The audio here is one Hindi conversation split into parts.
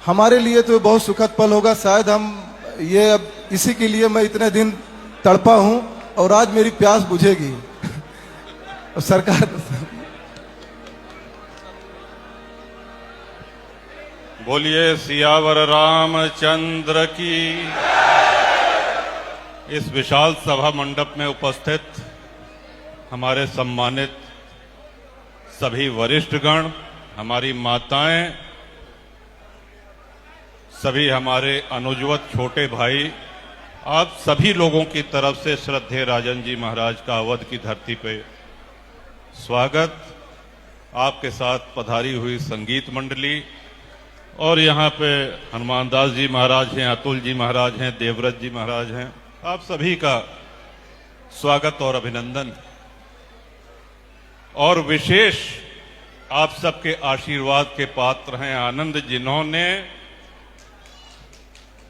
हमारे लिए तो बहुत सुखद पल होगा। शायद हम ये अब इसी के लिए मैं इतने दिन तड़पा हूं और आज मेरी प्यास बुझेगी। और सरकार बोलिए सियावर रामचंद्र की। इस विशाल सभा मंडप में उपस्थित हमारे सम्मानित सभी वरिष्ठगण, हमारी माताएं, सभी हमारे अनुजवत छोटे भाई, आप सभी लोगों की तरफ से श्रद्धेय राजन जी महाराज का अवध की धरती पे स्वागत। आपके साथ पधारी हुई संगीत मंडली और यहाँ पे हनुमान दास जी महाराज हैं, अतुल जी महाराज हैं, देवव्रत जी महाराज हैं, आप सभी का स्वागत और अभिनंदन। और विशेष आप सबके आशीर्वाद के पात्र हैं आनंद, जिन्होंने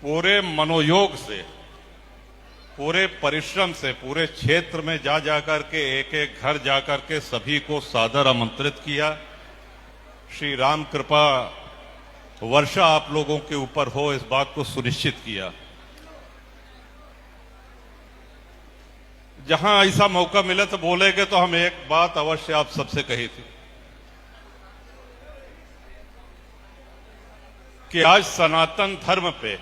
पूरे मनोयोग से, पूरे परिश्रम से, पूरे क्षेत्र में जा जाकर के एक एक घर जाकर के सभी को सादर आमंत्रित किया। श्री राम कृपा वर्षा आप लोगों के ऊपर हो, इस बात को सुनिश्चित किया। जहां ऐसा मौका मिले तो बोलेंगे, तो हम एक बात अवश्य आप सबसे कही थी कि आज सनातन धर्म पे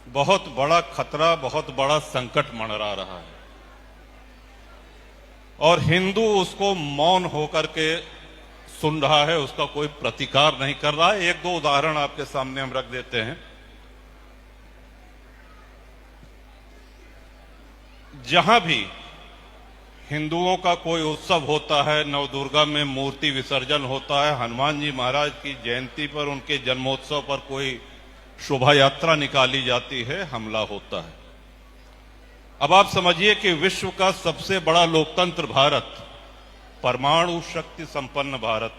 बहुत बड़ा खतरा, बहुत बड़ा संकट मंडरा रहा है और हिंदू उसको मौन होकर के सुन रहा है, उसका कोई प्रतिकार नहीं कर रहा है। एक दो उदाहरण आपके सामने हम रख देते हैं। जहां भी हिंदुओं का कोई उत्सव होता है, नवदुर्गा में मूर्ति विसर्जन होता है, हनुमान जी महाराज की जयंती पर, उनके जन्मोत्सव पर कोई शोभा यात्रा निकाली जाती है, हमला होता है। अब आप समझिए कि विश्व का सबसे बड़ा लोकतंत्र भारत, परमाणु शक्ति संपन्न भारत,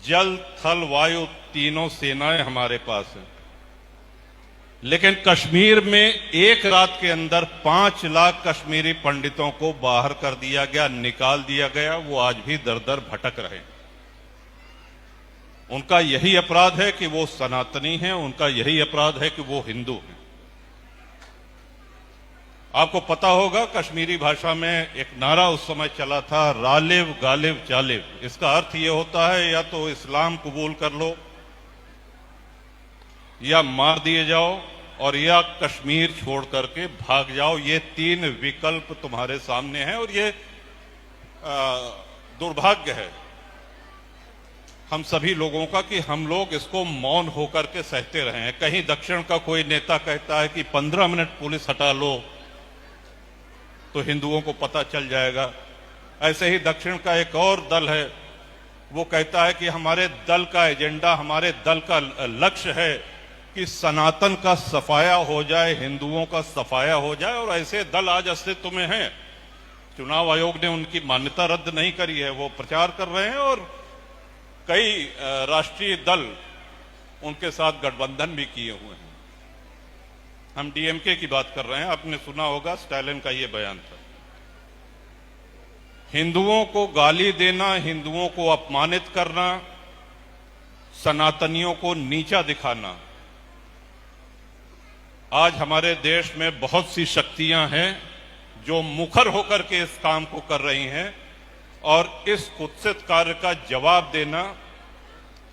जल थल वायु तीनों सेनाएं हमारे पास हैं, लेकिन कश्मीर में एक रात के अंदर 5 लाख कश्मीरी पंडितों को बाहर कर दिया गया, निकाल दिया गया। वो आज भी दर दर भटक रहे हैं। उनका यही अपराध है कि वो सनातनी हैं, उनका यही अपराध है कि वो हिंदू हैं। आपको पता होगा कश्मीरी भाषा में एक नारा उस समय चला था, रालिव गालिब चालिब। इसका अर्थ ये होता है या तो इस्लाम कबूल कर लो, या मार दिए जाओ, और या कश्मीर छोड़ करके भाग जाओ। ये 3 विकल्प तुम्हारे सामने हैं और ये दुर्भाग्य है हम सभी लोगों का कि हम लोग इसको मौन होकर के सहते रहे हैं। कहीं दक्षिण का कोई नेता कहता है कि 15 मिनट पुलिस हटा लो तो हिंदुओं को पता चल जाएगा। ऐसे ही दक्षिण का एक और दल है, वो कहता है कि हमारे दल का एजेंडा, हमारे दल का लक्ष्य है कि सनातन का सफाया हो जाए, हिंदुओं का सफाया हो जाए। और ऐसे दल आज अस्तित्व में हैं। चुनाव आयोग ने उनकी मान्यता रद्द नहीं करी है, वो प्रचार कर रहे हैं और कई राष्ट्रीय दल उनके साथ गठबंधन भी किए हुए हैं। हम डीएमके की बात कर रहे हैं। आपने सुना होगा स्टालिन का ये बयान था। हिंदुओं को गाली देना, हिंदुओं को अपमानित करना, सनातनियों को नीचा दिखाना। आज हमारे देश में बहुत सी शक्तियां हैं जो मुखर होकर के इस काम को कर रही हैं और इस कुत्सित कार्य का जवाब देना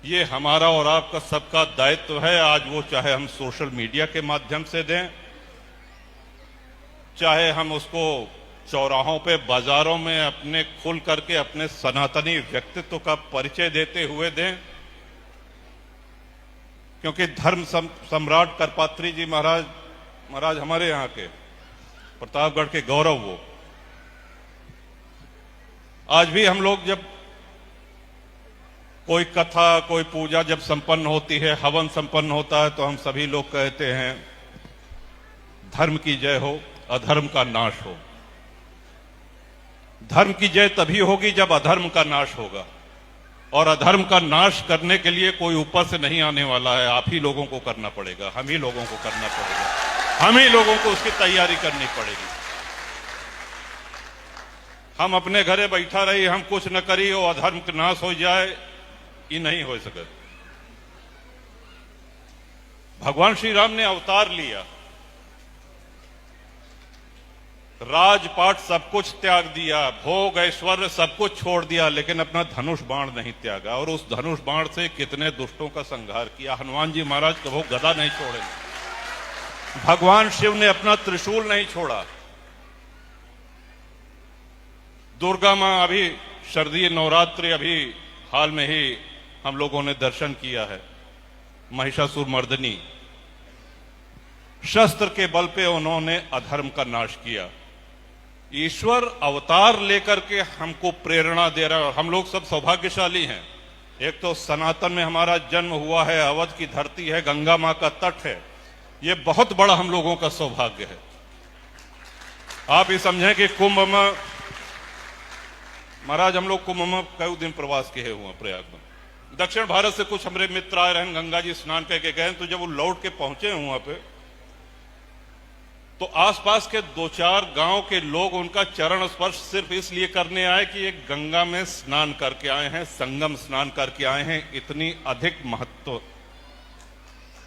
ये हमारा और आपका सबका दायित्व है। आज वो चाहे हम सोशल मीडिया के माध्यम से दें, चाहे हम उसको चौराहों पे, बाजारों में अपने खुल करके अपने सनातनी व्यक्तित्व का परिचय देते हुए दें। क्योंकि धर्म सम्राट करपात्री जी महाराज हमारे यहाँ के, प्रतापगढ़ के गौरव, वो आज भी हम लोग जब कोई कथा, कोई पूजा जब संपन्न होती है, हवन संपन्न होता है, तो हम सभी लोग कहते हैं धर्म की जय हो, अधर्म का नाश हो। धर्म की जय तभी होगी जब अधर्म का नाश होगा, और अधर्म का नाश करने के लिए कोई ऊपर से नहीं आने वाला है। आप ही लोगों को करना पड़ेगा, हम ही लोगों को करना पड़ेगा, हम ही लोगों को उसकी तैयारी करनी पड़ेगी। हम अपने घरे बैठा रही, हम कुछ न करी और अधर्म का नाश हो जाए, ये नहीं हो सके। भगवान श्री राम ने अवतार लिया, राजपाट सब कुछ त्याग दिया, भोग ऐश्वर्य सब कुछ छोड़ दिया, लेकिन अपना धनुष बाण नहीं त्यागा। और उस धनुष बाण से कितने दुष्टों का संहार किया। हनुमान जी महाराज कभी गदा नहीं छोड़े। भगवान शिव ने अपना त्रिशूल नहीं छोड़ा। दुर्गा मां, अभी शारदीय नवरात्रि अभी हाल में ही हम लोगों ने दर्शन किया है। महिषासुर मर्दिनी, शस्त्र के बल पे उन्होंने अधर्म का नाश किया। ईश्वर अवतार लेकर के हमको प्रेरणा दे रहा है और हम लोग सब सौभाग्यशाली हैं। एक तो सनातन में हमारा जन्म हुआ है, अवध की धरती है, गंगा मां का तट है। ये बहुत बड़ा हम लोगों का सौभाग्य है। आप ये समझें कि कुंभ में महाराज, हम लोग कुंभ में कई दिन प्रवास किए हुए प्रयाग में। दक्षिण भारत से कुछ हमारे मित्र आए रहे, गंगा जी स्नान करके गए, तो जब वो लौट के पहुंचे वहां पे, तो आसपास के 2-4 गांव के लोग उनका चरण स्पर्श सिर्फ इसलिए करने आए कि एक गंगा में स्नान करके आए हैं, संगम स्नान करके आए हैं। इतनी अधिक महत्व।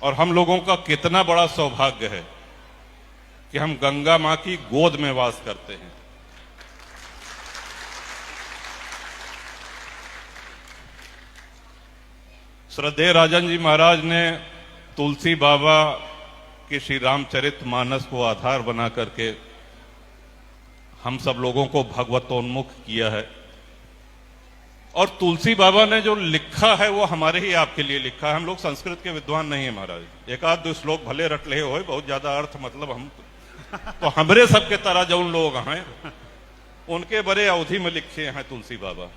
और हम लोगों का कितना बड़ा सौभाग्य है कि हम गंगा मां की गोद में वास करते हैं। श्रद्धेय राजन जी महाराज ने तुलसी बाबा कि श्री रामचरित मानस को आधार बना करके हम सब लोगों को भगवतोन्मुख किया है। और तुलसी बाबा ने जो लिखा है वो हमारे ही आपके लिए लिखा है। हम लोग संस्कृत के विद्वान नहीं है महाराज। एक आध दो श्लोक भले रट ले हो, बहुत ज्यादा अर्थ मतलब हम तो हमरे सबके तरह जो उन लोग हैं उनके बड़े अवधि में लिखे हैं तुलसी बाबा।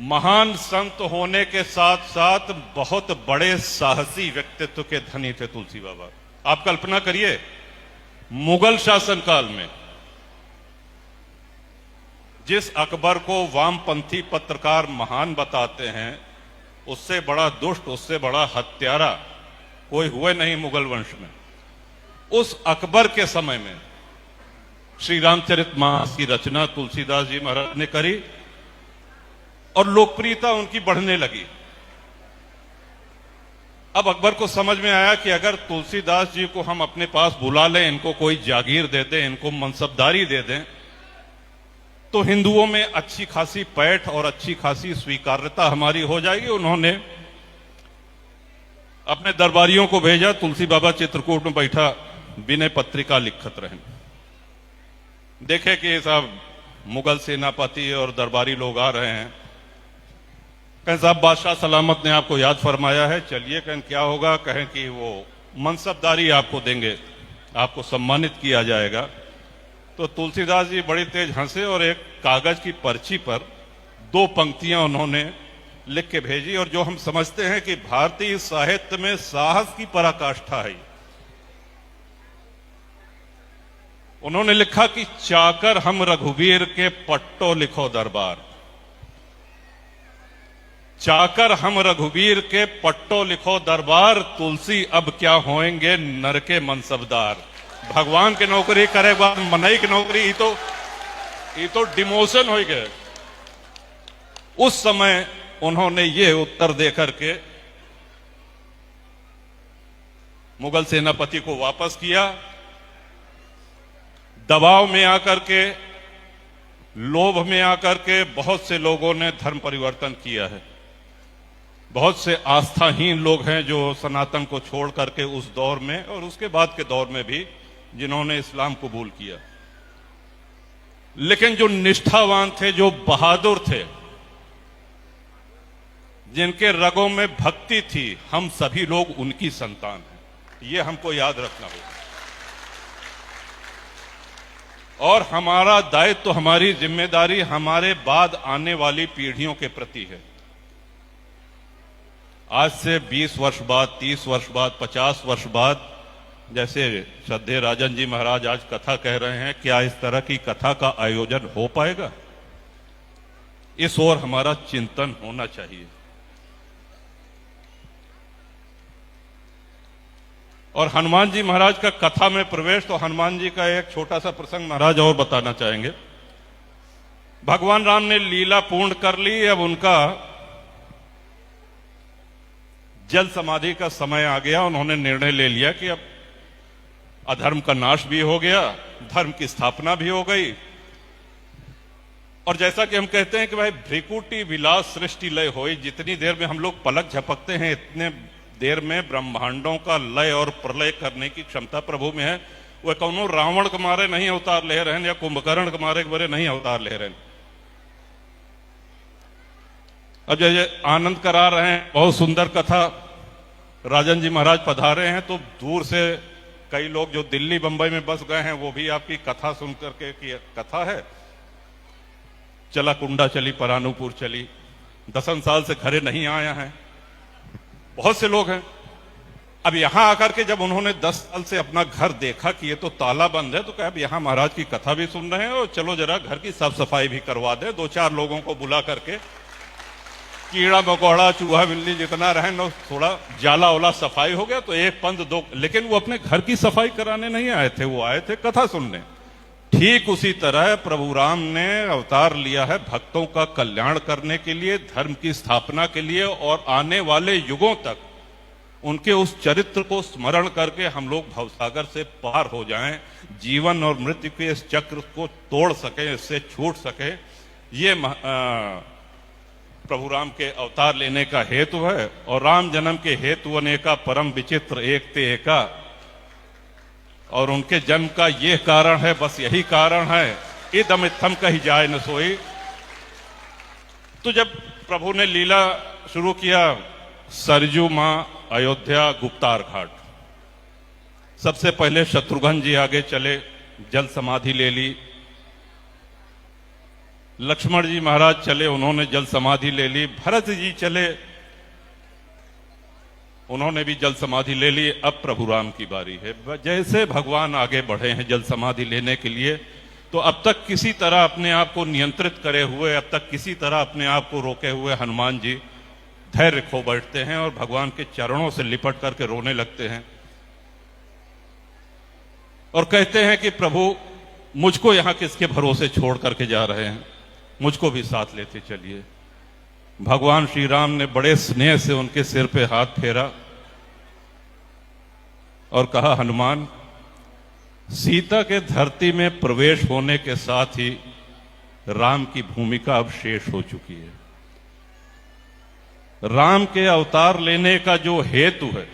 महान संत होने के साथ साथ बहुत बड़े साहसी व्यक्तित्व के धनी थे तुलसी बाबा। आप कल्पना करिए, मुगल शासनकाल में जिस अकबर को वामपंथी पत्रकार महान बताते हैं, उससे बड़ा दुष्ट, उससे बड़ा हत्यारा कोई हुए नहीं मुगल वंश में। उस अकबर के समय में श्री रामचरितमानस की रचना तुलसीदास जी महाराज ने करी और लोकप्रियता उनकी बढ़ने लगी। अब अकबर को समझ में आया कि अगर तुलसीदास जी को हम अपने पास बुला लें, इनको कोई जागीर दे दें, इनको मनसबदारी दे दें, तो हिंदुओं में अच्छी खासी पैठ और अच्छी खासी स्वीकार्यता हमारी हो जाएगी। उन्होंने अपने दरबारियों को भेजा, तुलसी बाबा चित्रकूट में बैठा विनय पत्रिका लिखत रहे। देखे कि साहब मुगल सेनापति और दरबारी लोग आ रहे हैं। कहें साहब बादशाह सलामत ने आपको याद फरमाया है, चलिए। कहें क्या होगा? कहें कि वो मनसबदारी आपको देंगे, आपको सम्मानित किया जाएगा। तो तुलसीदास जी बड़ी तेज हंसे और एक कागज की पर्ची पर 2 पंक्तियां उन्होंने लिख के भेजी। और जो हम समझते हैं कि भारतीय साहित्य में साहस की पराकाष्ठा है, उन्होंने लिखा कि चाकर हम रघुवीर के पट्टो लिखो दरबार। चाकर हम रघुवीर के पट्टो लिखो दरबार, तुलसी अब क्या होएंगे नर के मनसबदार। भगवान की नौकरी करे बाद मनई की नौकरी, ये तो डिमोशन हो गए। उस समय उन्होंने ये उत्तर देकर के मुगल सेनापति को वापस किया। दबाव में आकर के, लोभ में आकर के बहुत से लोगों ने धर्म परिवर्तन किया है। बहुत से आस्थाहीन लोग हैं जो सनातन को छोड़ करके उस दौर में और उसके बाद के दौर में भी जिन्होंने इस्लाम कबूल किया। लेकिन जो निष्ठावान थे, जो बहादुर थे, जिनके रगों में भक्ति थी, हम सभी लोग उनकी संतान हैं। ये हमको याद रखना होगा। और हमारा दायित्व, हमारी जिम्मेदारी हमारे बाद आने वाली पीढ़ियों के प्रति है। आज से 20 वर्ष बाद, 30 वर्ष बाद, 50 वर्ष बाद, जैसे श्रद्धेय राजन जी महाराज आज कथा कह रहे हैं, क्या इस तरह की कथा का आयोजन हो पाएगा? इस ओर हमारा चिंतन होना चाहिए। और हनुमान जी महाराज का कथा में प्रवेश, तो हनुमान जी का एक छोटा सा प्रसंग महाराज और बताना चाहेंगे। भगवान राम ने लीला पूर्ण कर ली। अब उनका जल समाधि का समय आ गया। उन्होंने निर्णय ले लिया कि अब अधर्म का नाश भी हो गया, धर्म की स्थापना भी हो गई। और जैसा कि हम कहते हैं कि भाई भ्रिकुटी विलास सृष्टि लय होई, जितनी देर में हम लोग पलक झपकते हैं इतने देर में ब्रह्मांडों का लय और प्रलय करने की क्षमता प्रभु में है। वह कौनो रावण के मारे नहीं अवतार ले रहे हैं या कुंभकर्ण के मारे बरे नहीं अवतार ले रहे हैं। अब जैसे आनंद करा रहे हैं, बहुत सुंदर कथा, राजन जी महाराज पधारे हैं, तो दूर से कई लोग जो दिल्ली बंबई में बस गए हैं वो भी आपकी कथा सुन करके की कथा है। चला कुंडा चली परानुपुर चली, 10 साल से घरे नहीं आया है, बहुत से लोग हैं। अब यहां आकर के जब उन्होंने 10 साल से अपना घर देखा कि ये तो ताला बंद है, तो कहा अब यहां महाराज की कथा भी सुन रहे हैं और चलो जरा घर की साफ सफाई भी करवा दे। 2-4 लोगों को बुला करके कीड़ा मकोड़ा चूहा बिल्ली जितना रहे ना, थोड़ा जाला ओला सफाई हो गया तो एक पंथ दो, लेकिन वो अपने घर की सफाई कराने नहीं आए थे, वो आए थे कथा सुनने। ठीक उसी तरह प्रभु राम ने अवतार लिया है भक्तों का कल्याण करने के लिए, धर्म की स्थापना के लिए, और आने वाले युगों तक उनके उस चरित्र को स्मरण करके हम लोग भवसागर से पार हो जाएं, जीवन और मृत्यु के इस चक्र को तोड़ सके, इससे छूट सके। ये प्रभु राम के अवतार लेने का हेतु है। और राम जन्म के हेतु अनेका, परम विचित्र एक ते एका, और उनके जन्म का ये कारण है, बस यही कारण है, इदम इत्थम कही जाए न सोई। तो जब प्रभु ने लीला शुरू किया, सरजू मां, अयोध्या, गुप्तार घाट, सबसे पहले शत्रुघ्न जी आगे चले, जल समाधि ले ली। लक्ष्मण जी महाराज चले, उन्होंने जल समाधि ले ली। भरत जी चले, उन्होंने भी जल समाधि ले ली। अब प्रभु राम की बारी है। जैसे भगवान आगे बढ़े हैं जल समाधि लेने के लिए, तो अब तक किसी तरह अपने आप को नियंत्रित करे हुए, अब तक किसी तरह अपने आप को रोके हुए हनुमान जी धैर्य खो बैठते हैं और भगवान के चरणों से लिपट करके रोने लगते हैं और कहते हैं कि प्रभु मुझको यहां किसके भरोसे छोड़ करके जा रहे हैं, मुझको भी साथ लेते चलिए। भगवान श्री राम ने बड़े स्नेह से उनके सिर पे हाथ फेरा और कहा, हनुमान, सीता के धरती में प्रवेश होने के साथ ही राम की भूमिका अब शेष हो चुकी है। राम के अवतार लेने का जो हेतु है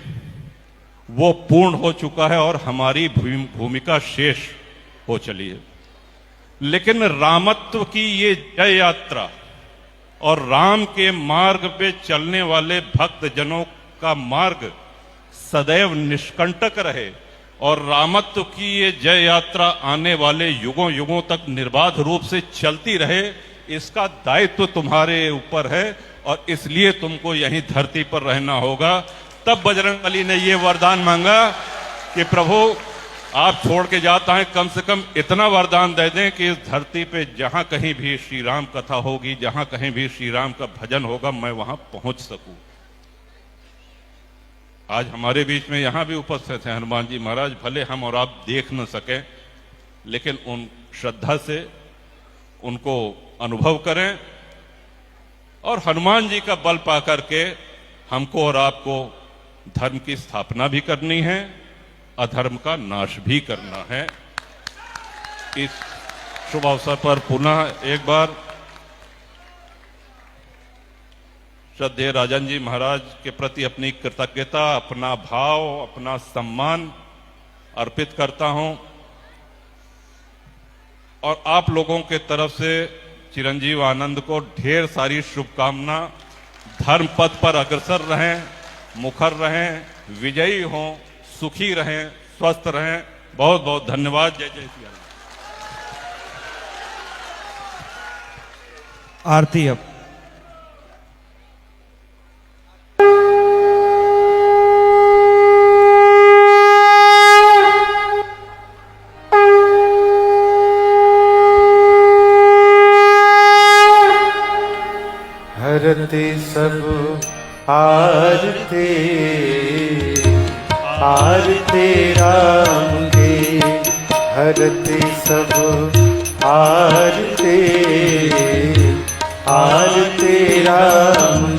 वो पूर्ण हो चुका है और हमारी भूमिका शेष हो चली है। लेकिन रामत्व की ये जय यात्रा और राम के मार्ग पे चलने वाले भक्त जनों का मार्ग सदैव निष्कंटक रहे और रामत्व की ये जय यात्रा आने वाले युगों युगों तक निर्बाध रूप से चलती रहे, इसका दायित्व तुम्हारे ऊपर है और इसलिए तुमको यहीं धरती पर रहना होगा। तब बजरंगबली ने ये वरदान मांगा कि प्रभु आप छोड़ के जाता है, कम से कम इतना वरदान दे दें कि इस धरती पे जहां कहीं भी श्री राम कथा होगी, जहां कहीं भी श्री राम का भजन होगा, मैं वहां पहुंच सकूं। आज हमारे बीच में यहां भी उपस्थित हैं हनुमान जी महाराज। भले हम और आप देख न सकें, लेकिन उन श्रद्धा से उनको अनुभव करें और हनुमान जी का बल पा करके हमको और आपको धर्म की स्थापना भी करनी है, अधर्म का नाश भी करना है। इस शुभ अवसर पर पुनः एक बार श्रद्धेय राजन जी महाराज के प्रति अपनी कृतज्ञता, अपना भाव, अपना सम्मान अर्पित करता हूं और आप लोगों के तरफ से चिरंजीव आनंद को ढेर सारी शुभकामना। धर्म पथ पर अग्रसर रहें, मुखर रहें, विजयी हों, सुखी रहें, स्वस्थ रहें। बहुत बहुत धन्यवाद। जय जय श्री राम। आरती अब हरते सब आरते आरते राम के, हरते सब आरते आरते राम